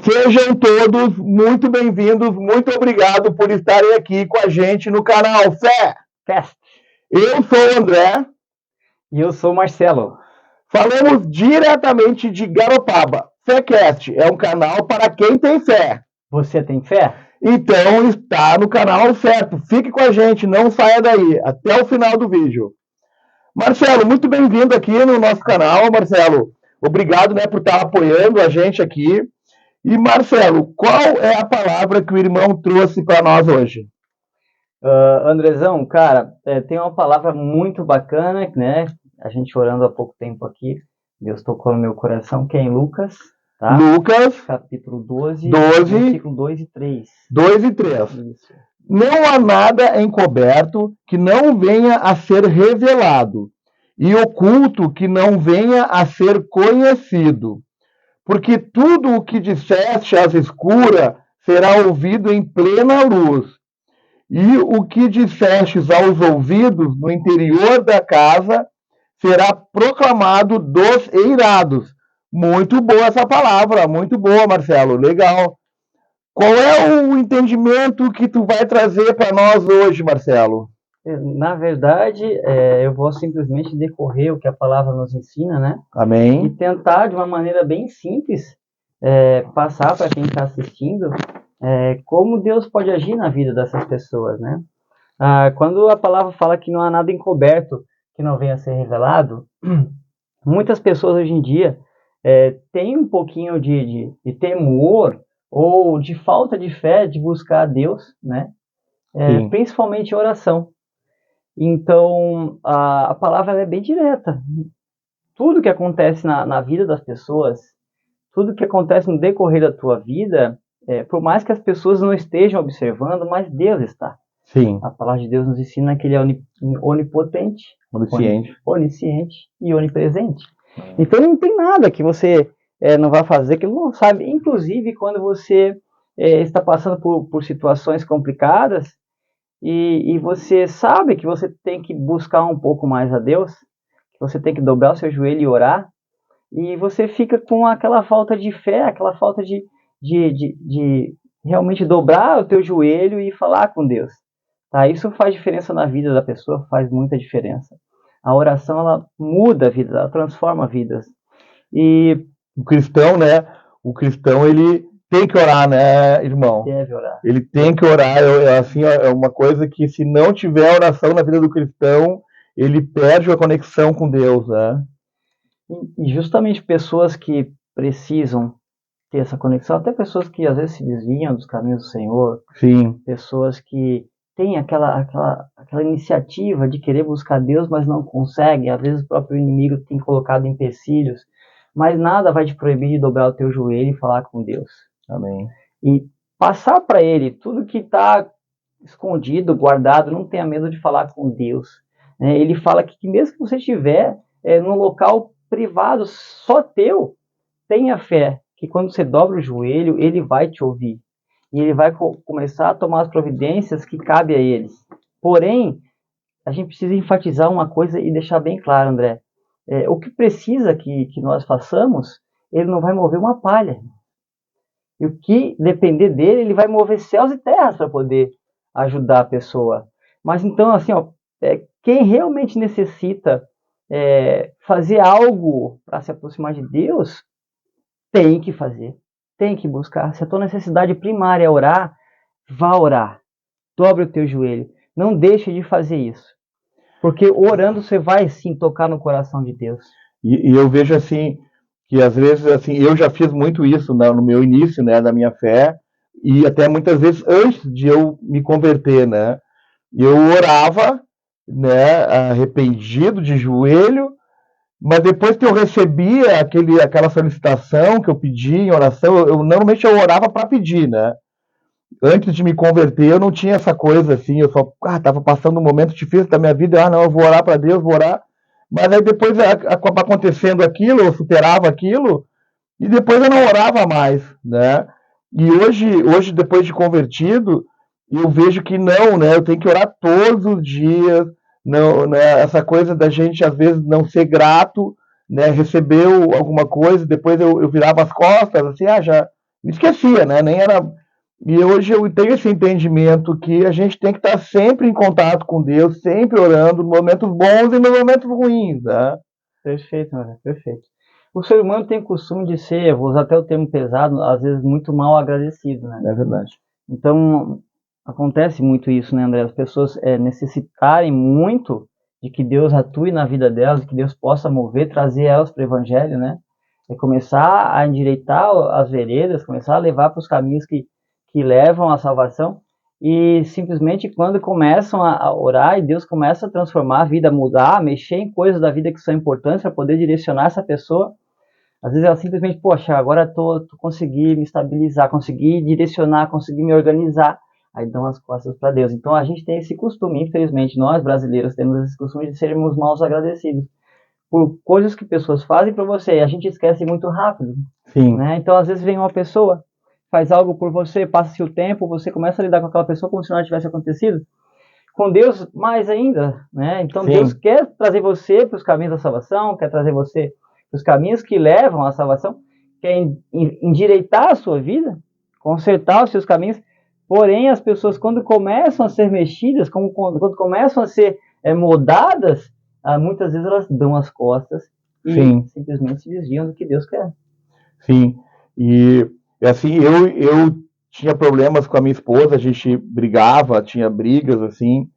Sejam todos muito bem-vindos, muito obrigado por estarem aqui com a gente no canal Fest. Eu sou o André. E eu sou o Marcelo. Falamos diretamente de Garopaba. Fecast é um canal para quem tem fé. Você tem fé? Então está no canal certo. Fique com a gente, não saia daí, até o final do vídeo. Marcelo, muito bem-vindo aqui no nosso canal, Marcelo. Obrigado, por estar apoiando a gente aqui. E, Marcelo, qual é a palavra que o irmão trouxe para nós hoje? Andrezão, cara, tem uma palavra muito bacana, né? A gente orando há pouco tempo aqui, Deus tocou no meu coração, que é em Lucas, tá? Lucas, capítulo 12, versículo 2 e 3. 2 e 3. Isso. Não há nada encoberto que não venha a ser revelado, e oculto que não venha a ser conhecido. Porque tudo o que disseste às escuras será ouvido em plena luz. E o que dissestes aos ouvidos no interior da casa será proclamado dos eirados. Muito boa essa palavra, muito boa, Marcelo, legal. Qual é o entendimento que tu vai trazer para nós hoje, Marcelo? Na verdade, eu vou simplesmente decorrer o que a palavra nos ensina, né? Amém. E tentar, de uma maneira bem simples, passar para quem está assistindo como Deus pode agir na vida dessas pessoas, né? Quando a palavra fala que não há nada encoberto que não venha a ser revelado, muitas pessoas hoje em dia têm um pouquinho de temor ou de falta de fé de buscar a Deus, né? Principalmente em oração. Então, a palavra é bem direta. Tudo que acontece na vida das pessoas, tudo que acontece no decorrer da tua vida, por mais que as pessoas não estejam observando, mas Deus está. Sim. A palavra de Deus nos ensina que Ele é onipotente, onisciente e onipresente. Então não tem nada que você não vai fazer que Ele não sabe. Inclusive quando você está passando por situações complicadas e você sabe que você tem que buscar um pouco mais a Deus, que você tem que dobrar o seu joelho e orar, e você fica com aquela falta de fé, aquela falta de realmente dobrar o teu joelho e falar com Deus. Tá? Isso faz diferença na vida da pessoa, faz muita diferença. A oração, ela muda a vida, ela transforma vidas. E o cristão, ele tem que orar, né, irmão? Deve orar. Ele tem que orar, é uma coisa que se não tiver oração na vida do cristão, ele perde a conexão com Deus, né? E justamente pessoas que precisam ter essa conexão, até pessoas que às vezes se desviam dos caminhos do Senhor. Sim. Pessoas que têm aquela iniciativa de querer buscar Deus, mas não conseguem. Às vezes o próprio inimigo tem colocado empecilhos, mas nada vai te proibir de dobrar o teu joelho e falar com Deus. Amém. E passar para Ele tudo que está escondido, guardado, não tenha medo de falar com Deus. Ele fala que mesmo que você estiver num local privado, só teu, tenha fé, que quando você dobra o joelho, Ele vai te ouvir. E Ele vai começar a tomar as providências que cabe a Ele. Porém, a gente precisa enfatizar uma coisa e deixar bem claro, André. O que precisa que nós façamos, Ele não vai mover uma palha. E o que depender dele, Ele vai mover céus e terras para poder ajudar a pessoa. Mas então, assim, quem realmente necessita fazer algo para se aproximar de Deus, tem que fazer, tem que buscar. Se a tua necessidade primária é orar, vá orar. Dobre o teu joelho. Não deixe de fazer isso. Porque orando você vai sim tocar no coração de Deus. E eu vejo assim, que às vezes assim, eu já fiz muito isso no meu início, né, da minha fé, e até muitas vezes antes de eu me converter, né, eu orava, né, arrependido, de joelho, mas depois que eu recebia aquela solicitação que eu pedi em oração, normalmente eu orava para pedir, né, antes de me converter eu não tinha essa coisa assim, eu só estava passando um momento difícil da minha vida, não, eu vou orar para Deus, vou orar. Mas aí depois acaba acontecendo aquilo, eu superava aquilo, e depois eu não orava mais, né? E hoje depois de convertido, eu vejo que não, né? Eu tenho que orar todos os dias, não, né? Essa coisa da gente, às vezes, não ser grato, né? Recebeu alguma coisa, depois eu virava as costas, assim, esquecia, né? Nem era. E hoje eu tenho esse entendimento que a gente tem que estar sempre em contato com Deus, sempre orando, nos momentos bons e nos momentos ruins, né? Perfeito, André, perfeito. O ser humano tem o costume de ser, vou usar até o termo pesado, às vezes muito mal agradecido, né? É verdade. Então, acontece muito isso, né, André? As pessoas necessitarem muito de que Deus atue na vida delas, de que Deus possa mover, trazer elas para o Evangelho, né? É começar a endireitar as veredas, começar a levar para os caminhos que levam à salvação. E simplesmente quando começam a orar e Deus começa a transformar a vida, a mudar, a mexer em coisas da vida que são importantes para poder direcionar essa pessoa, às vezes ela simplesmente, poxa, agora tô consegui me estabilizar, consegui direcionar, consegui me organizar. Aí dão as costas para Deus. Então a gente tem esse costume, infelizmente, nós brasileiros temos esse costume de sermos mal agradecidos por coisas que pessoas fazem para você. E a gente esquece muito rápido. Sim. Né? Então às vezes vem uma pessoa, faz algo por você, passa-se o tempo, você começa a lidar com aquela pessoa como se nada tivesse acontecido. Com Deus, mais ainda, né? Então Sim. Deus quer trazer você para os caminhos da salvação, quer trazer você para os caminhos que levam à salvação, quer endireitar a sua vida, consertar os seus caminhos. Porém, as pessoas, quando começam a ser mexidas, quando começam a ser mudadas, muitas vezes elas dão as costas e Sim. simplesmente se desviam do que Deus quer. Sim. E assim, eu tinha problemas com a minha esposa, a gente brigava, tinha brigas, assim,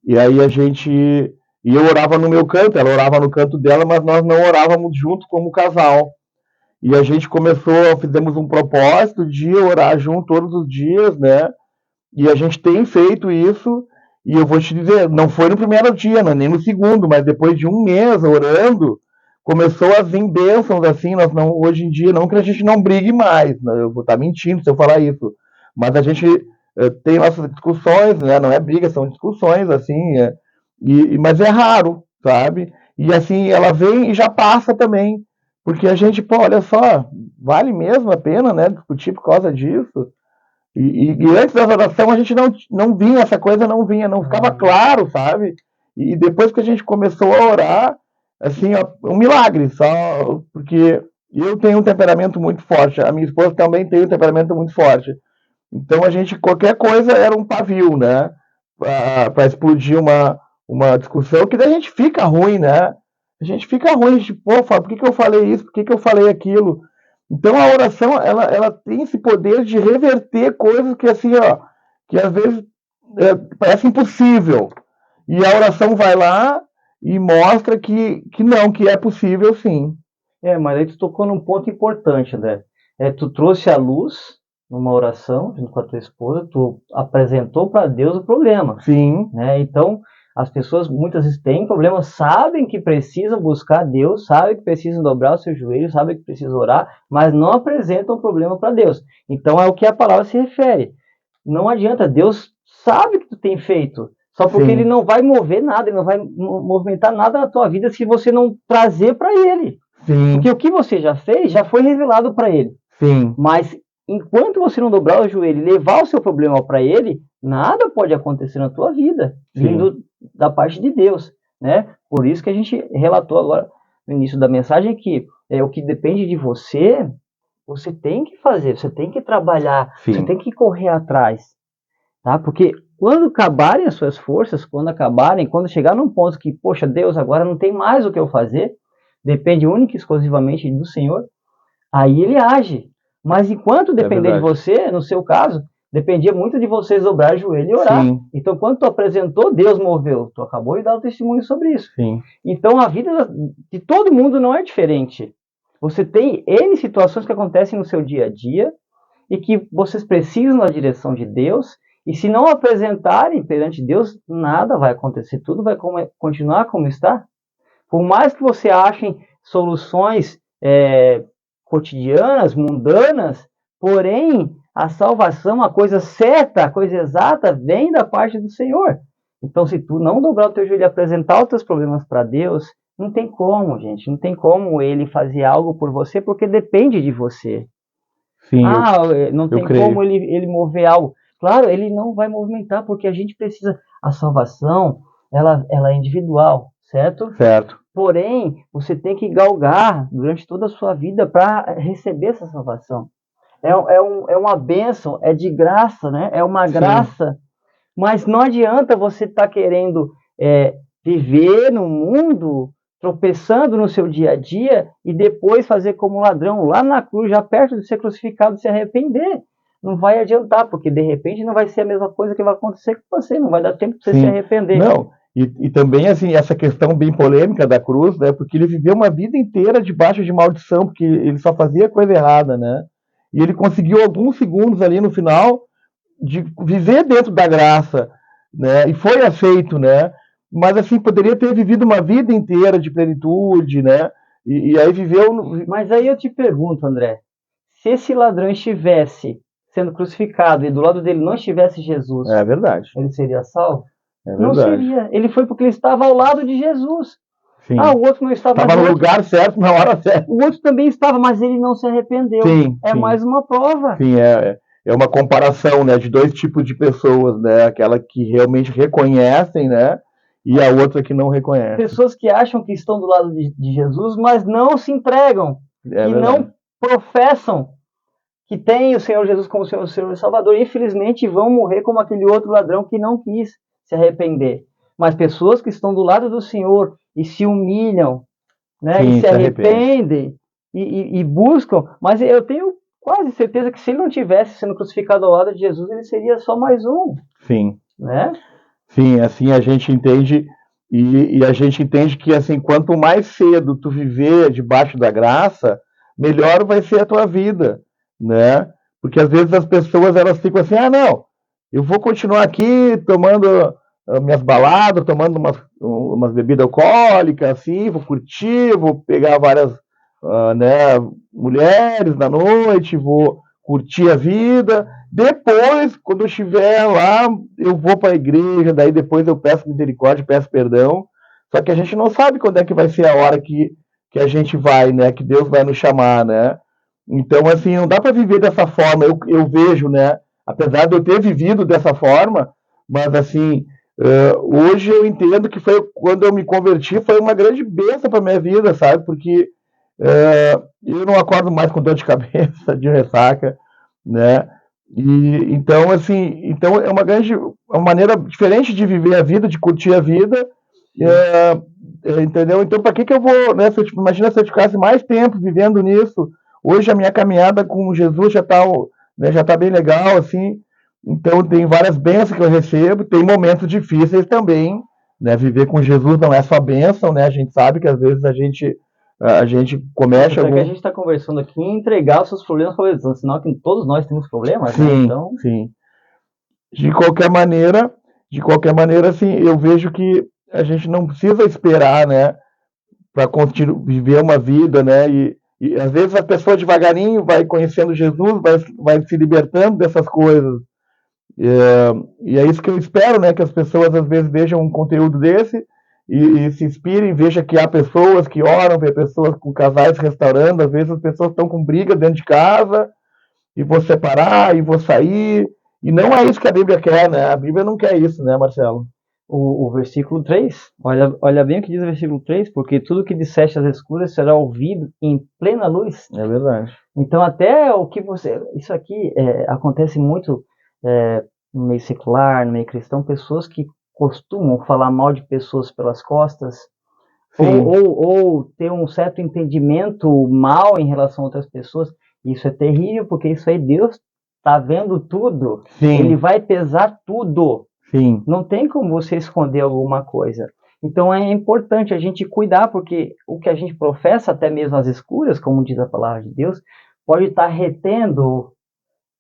e aí a gente. E eu orava no meu canto, ela orava no canto dela, mas nós não orávamos junto como casal. E a gente fizemos um propósito de orar junto todos os dias, né? E a gente tem feito isso, e eu vou te dizer, não foi no primeiro dia, não, nem no segundo, mas depois de um mês orando, começou a vir bênçãos assim, nós não, hoje em dia, não que a gente não brigue mais, né, eu vou estar mentindo se eu falar isso, mas a gente tem nossas discussões, né, não é briga, são discussões, assim, mas é raro, sabe? E assim, ela vem e já passa também, porque a gente, pô, olha só, vale mesmo a pena, né, discutir por causa disso? E antes da oração a gente não vinha, essa coisa não vinha, não ficava claro, sabe? E depois que a gente começou a orar, assim, ó, um milagre, só porque eu tenho um temperamento muito forte, a minha esposa também tem um temperamento muito forte. Então a gente, qualquer coisa era um pavio, né? Para explodir uma discussão, que daí a gente fica ruim, né? A gente fica ruim, a gente, pô, por que eu falei isso? Por que eu falei aquilo? Então a oração, ela tem esse poder de reverter coisas que assim, ó, que às vezes parece impossível. E a oração vai lá e mostra que não, que é possível sim. Mas aí tu tocou num ponto importante, André. Tu trouxe à luz, numa oração, junto com a tua esposa, tu apresentou para Deus o problema. Sim. Né? Então, as pessoas muitas vezes têm problemas, sabem que precisam buscar Deus, sabem que precisam dobrar os seus joelhos, sabem que precisam orar, mas não apresentam o problema para Deus. Então, é o que a palavra se refere. Não adianta, Deus sabe o que tu tem feito, só porque Sim. Ele não vai mover nada, Ele não vai movimentar nada na tua vida se você não trazer para Ele. Sim. Porque o que você já fez já foi revelado para Ele. Sim. Mas enquanto você não dobrar o joelho e levar o seu problema para Ele, nada pode acontecer na tua vida, vindo da parte de Deus, né? Por isso que a gente relatou agora no início da mensagem que o que depende de você, você tem que fazer, você tem que trabalhar, Sim. você tem que correr atrás, tá? Porque quando acabarem as suas forças, quando chegar num ponto que, poxa, Deus, agora não tem mais o que eu fazer, depende única e exclusivamente do Senhor, aí Ele age. Mas enquanto depender de você, no seu caso, dependia muito de você dobrar o joelho e orar. Sim. Então, quando tu apresentou, Deus moveu. Tu acabou de dar o testemunho sobre isso. Sim. Então, a vida de todo mundo não é diferente. Você tem N situações que acontecem no seu dia a dia e que vocês precisam da direção de Deus. E se não apresentarem perante Deus, nada vai acontecer. Tudo vai continuar como está. Por mais que você achem soluções cotidianas, mundanas, porém a salvação, a coisa certa, a coisa exata, vem da parte do Senhor. Então, se tu não dobrar o teu joelho e apresentar os teus problemas para Deus, não tem como, gente, não tem como Ele fazer algo por você, porque depende de você. Sim, não tem como ele mover algo. Claro, Ele não vai movimentar, porque a gente precisa. A salvação, ela é individual, certo? Certo. Porém, você tem que galgar durante toda a sua vida para receber essa salvação. é uma bênção, é de graça, né? É uma graça, mas não adianta você estar querendo viver no mundo, tropeçando no seu dia a dia, e depois fazer como ladrão lá na cruz, já perto de ser crucificado, se arrepender. Não vai adiantar, porque de repente não vai ser a mesma coisa que vai acontecer com você, não vai dar tempo para você se arrepender. Não, e também assim, essa questão bem polêmica da cruz, né? Porque ele viveu uma vida inteira debaixo de maldição, porque ele só fazia coisa errada, né? E ele conseguiu alguns segundos ali no final de viver dentro da graça, né? E foi aceito, né? Mas assim, poderia ter vivido uma vida inteira de plenitude, né? E aí viveu. Mas aí eu te pergunto, André, se esse ladrão estivesse sendo crucificado e do lado dele não estivesse Jesus, é verdade, ele seria salvo? É verdade. Não seria. Ele foi porque ele estava ao lado de Jesus. Sim. O outro não estava. Estava no lugar certo, na hora certa. O outro também estava, mas ele não se arrependeu. Sim. Mais uma prova. Sim, é uma comparação, né, de dois tipos de pessoas, né? Aquela que realmente reconhecem, né? E a outra que não reconhece. Pessoas que acham que estão do lado de Jesus, mas não se entregam. E não professam que tem o Senhor Jesus como Senhor e Salvador. E, infelizmente, vão morrer como aquele outro ladrão que não quis se arrepender. Mas pessoas que estão do lado do Senhor e se humilham, né? Sim, e se arrependem e buscam. Mas eu tenho quase certeza que se ele não tivesse sendo crucificado ao lado de Jesus, ele seria só mais um. Sim. Né? Sim, assim a gente entende, e a gente entende que assim, quanto mais cedo tu viver debaixo da graça, melhor vai ser a tua vida, né? Porque às vezes as pessoas elas ficam assim, não, eu vou continuar aqui tomando minhas baladas, tomando umas bebidas alcoólicas, assim, vou curtir, vou pegar várias mulheres na noite, vou curtir a vida. Depois, quando eu estiver lá, eu vou para a igreja, daí depois eu peço misericórdia, peço perdão. Só que a gente não sabe quando é que vai ser a hora que a gente vai, né? Que Deus vai nos chamar, né? Então, assim, não dá para viver dessa forma. Eu vejo, né? Apesar de eu ter vivido dessa forma, mas assim, hoje eu entendo que foi quando eu me converti, foi uma grande bênção para minha vida, sabe? Porque eu não acordo mais com dor de cabeça, de ressaca, né? E então, assim, é uma maneira diferente de viver a vida, de curtir a vida, entendeu? Então, para que eu vou, né? Imagina se eu ficasse mais tempo vivendo nisso. Hoje a minha caminhada com Jesus já tá bem legal, assim. Então, tem várias bênçãos que eu recebo, tem momentos difíceis também, né? Viver com Jesus não é só bênção, né? A gente sabe que às vezes a gente comete que a gente está conversando aqui em entregar os seus problemas para Jesus, senão que todos nós temos problemas, sim, né? Então... Sim. De qualquer maneira, assim, eu vejo que a gente não precisa esperar, né, para viver uma vida, né? E às vezes a pessoa devagarinho vai conhecendo Jesus, vai se libertando dessas coisas. E é isso que eu espero, né? Que as pessoas às vezes vejam um conteúdo desse e se inspirem, veja que há pessoas que oram, vê pessoas com casais restaurando, às vezes as pessoas estão com briga dentro de casa, e vou separar, e vou sair, e não é isso que a Bíblia quer, né? A Bíblia não quer isso, né, Marcelo? O versículo 3, olha bem o que diz o versículo 3, porque tudo que disseste às escuras será ouvido em plena luz. É verdade. Então até o que isso aqui acontece muito no meio secular, no meio cristão, pessoas que costumam falar mal de pessoas pelas costas, ou ter um certo entendimento mal em relação a outras pessoas. Isso é terrível, porque isso aí Deus está vendo tudo. Sim. Ele vai pesar tudo. Sim. Não tem como você esconder alguma coisa. Então é importante a gente cuidar, porque o que a gente professa, até mesmo às escuras, como diz a palavra de Deus, pode estar retendo,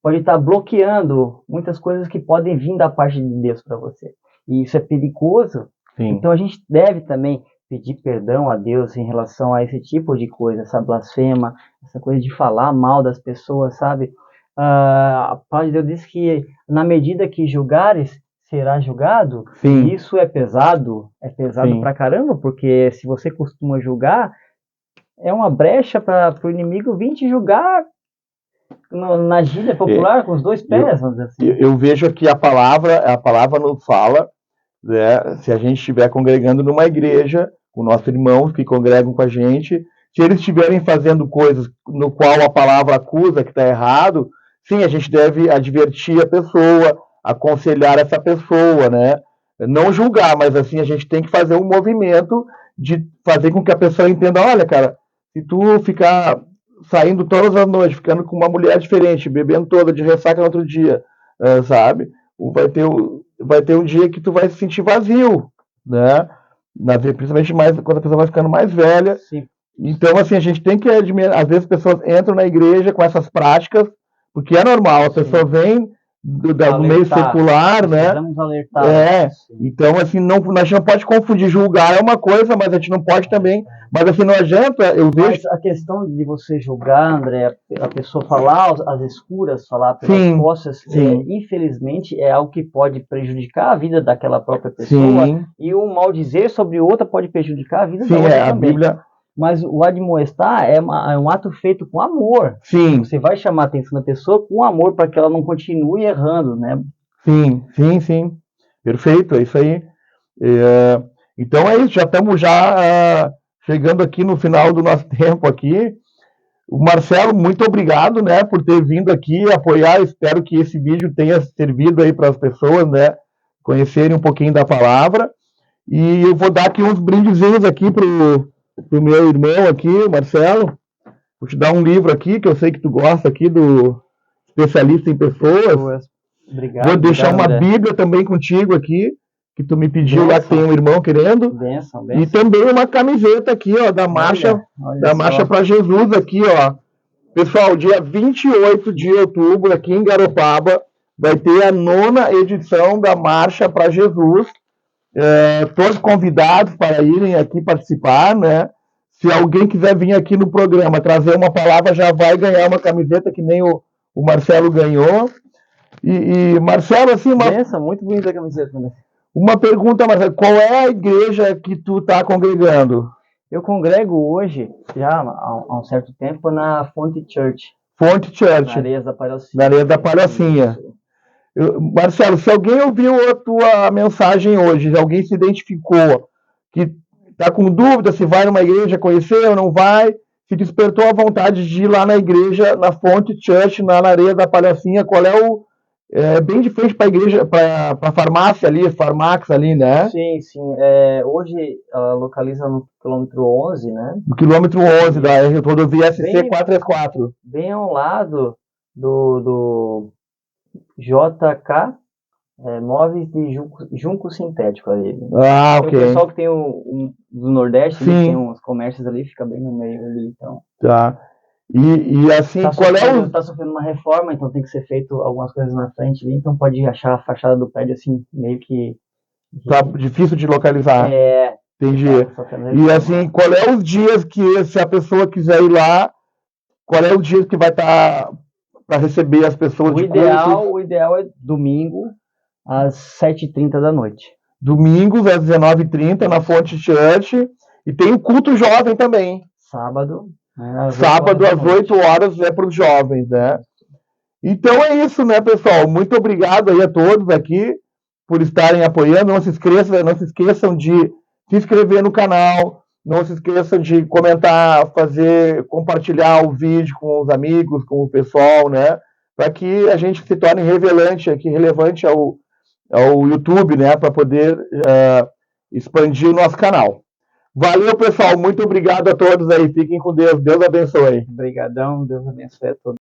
pode estar bloqueando muitas coisas que podem vir da parte de Deus para você. E isso é perigoso. Sim. Então a gente deve também pedir perdão a Deus em relação a esse tipo de coisa, essa blasfema, essa coisa de falar mal das pessoas, sabe? A palavra de Deus diz que na medida que julgares, será julgado. Sim. E isso é pesado pra caramba, porque se você costuma julgar, é uma brecha para o inimigo vir te julgar na gíria popular com os dois pés, vamos dizer assim. Eu vejo que a palavra nos fala, né, se a gente estiver congregando numa igreja, com nossos irmãos que congregam com a gente, Se eles estiverem fazendo coisas no qual a palavra acusa que está errado, sim, a gente deve advertir a pessoa, aconselhar essa pessoa, né? Não julgar, mas assim, a gente tem que fazer um movimento de fazer com que a pessoa entenda, olha, cara, se tu ficar saindo todas as noites, ficando com uma mulher diferente, bebendo toda, de ressaca no outro dia, sabe? Vai ter um dia que tu vai se sentir vazio, né? Principalmente mais quando a pessoa vai ficando mais velha. Sim. Então, assim, a gente tem que admirar, às vezes as pessoas entram na igreja com essas práticas, porque é normal, a pessoa vem do meio secular, né? Precisamos alertar. Então, assim, a gente não pode confundir, julgar é uma coisa, mas a gente não pode também, mas assim, não adianta, eu vejo... Mas a questão de você julgar, André, a pessoa falar às escuras, falar pelas costas, infelizmente é algo que pode prejudicar a vida daquela própria pessoa, e o mal dizer sobre outra pode prejudicar a vida da outra também. A Bíblia... Mas o admoestar é um ato feito com amor. Sim. Você vai chamar a atenção da pessoa com amor para que ela não continue errando, né? Sim. Perfeito, é isso aí. Então é isso, já estamos chegando aqui no final do nosso tempo aqui. O Marcelo, muito obrigado, né, por ter vindo aqui apoiar. Espero que esse vídeo tenha servido aí para as pessoas, né, conhecerem um pouquinho da palavra. E eu vou dar aqui uns brindezinhos aqui pro meu irmão aqui, Marcelo. Vou te dar um livro aqui, que eu sei que tu gosta aqui, do Especialista em Pessoas. Obrigado. Vou deixar uma Bíblia também contigo aqui, que tu me pediu lá, que tem um irmão querendo. Benção. E também uma camiseta aqui, ó, da Marcha para Jesus aqui, ó. Pessoal, dia 28 de outubro, aqui em Garopaba, vai ter a 9ª edição da Marcha para Jesus. Todos convidados para irem aqui participar, né? Se alguém quiser vir aqui no programa trazer uma palavra, já vai ganhar uma camiseta que nem o Marcelo ganhou. E Marcelo, assim, muito bonita a camiseta, né? Uma pergunta, Marcelo, qual é a igreja que tu está congregando? Eu congrego hoje, já há um certo tempo, na Fonte Church. Fonte Church. Na Areias da Palhocinha. Na Areias da Palhocinha. Marcelo, se alguém ouviu a tua mensagem hoje, se alguém se identificou, que está com dúvida se vai numa igreja conhecer ou não vai, se despertou a vontade de ir lá na igreja, na Fonte Church, na Areia da Palhocinha, qual é bem de frente para a igreja, para a farmácia ali, Farmax ali, né? Sim. Hoje ela localiza no quilômetro 11, né? No quilômetro 11 da rodovia SC 434. Bem ao lado do JK Móveis de Junco Sintético ali. Ok. O pessoal que tem do Nordeste, tem uns comércios ali, fica bem no meio ali, então. Tá. E assim, Está sofrendo uma reforma, então tem que ser feito algumas coisas na frente ali, então pode achar a fachada do prédio assim, meio que... Tá difícil de localizar. Entendi. E assim, qual é os dias que, se a pessoa quiser ir lá, qual é o dia que vai estar para receber as pessoas o ideal é domingo, às 7h30 da noite. Domingos, às 19h30, na Fonte Church. E tem o culto jovem também. Sábado. Sábado, às 8 horas, é para os jovens, né? Então é isso, né, pessoal? Muito obrigado aí a todos aqui por estarem apoiando. Não se esqueçam de se inscrever no canal. Não se esqueçam de comentar, compartilhar o vídeo com os amigos, com o pessoal, né? Para que a gente se torne relevante ao YouTube, né? Para poder expandir o nosso canal. Valeu, pessoal. Muito obrigado a todos aí. Fiquem com Deus. Deus abençoe. Obrigadão. Deus abençoe a todos.